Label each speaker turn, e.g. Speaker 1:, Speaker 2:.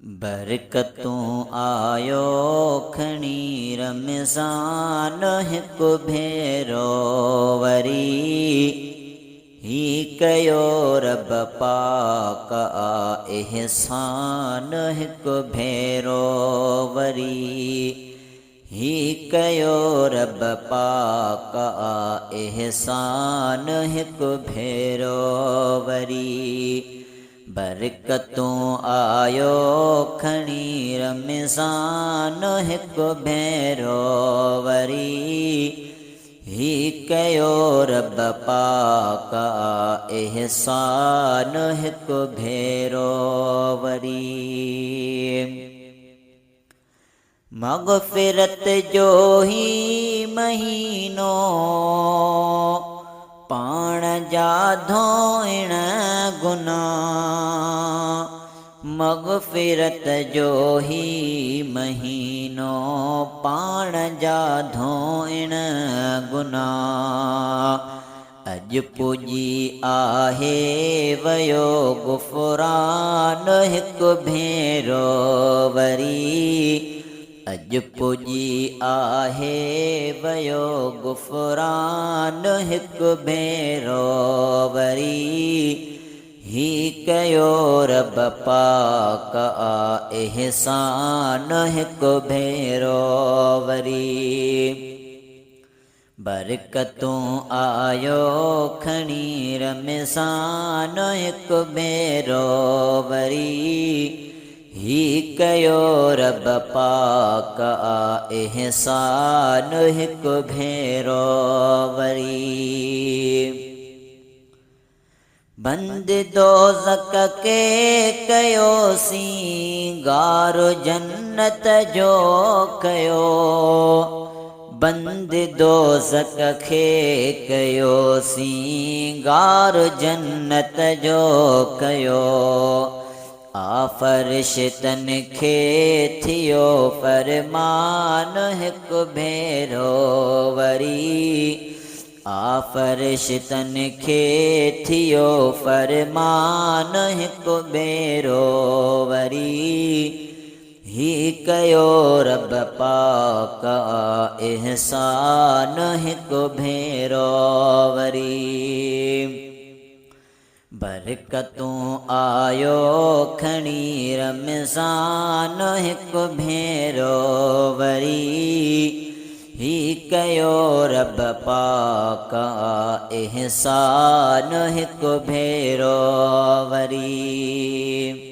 Speaker 1: बरकतूं आयो खणी रमज़ान हिकु भेरो वरी ही कयो रब पाक इहसान हिकु भेरो वरी ही कयो रब पाक इहसान हिकु भेरो वरी बरकतूं आयो खणी रमज़ान हिकु भेरो वरी ही कयो रब पाक इहसान हिकु भेरो वरी मग़फ़िरत जो ही महीनो पाण जा धोइण गुनाह मग़फ़िरत जो ही महीनो पाण जा धोइण गुनाह अॼु पुॼी आहे वयो गुफ़रान हिकु भेरो वरी अॼु पुॼी आहे वयो गुफ़रान हिकु भेरो वरी ही कयो रब पाक इहसान हिकु भेरो वरी बरकतूं आयो खणी रमज़ान हिकु भेरो वरी ही कयो रब पाक इहसान हिकु भेरो वरी बंद दोज़ख के कयोसीं गारो जन्नत जो कयो बंद दोज़ख के कयोसीं गारो जन्नत जो कयो फरिश्तन खे थियो फरमान हिकु भेरो वरी फरिश्तन खे थियो फरमान हिकु भेरो वरी ही कयो रब पाक इहसान हिकु भेरो वरी बरकतूं आयो खणी रमज़ान हिकु भेरो वरी ही कयो रब पाक इहसान हिकु भेरो वरी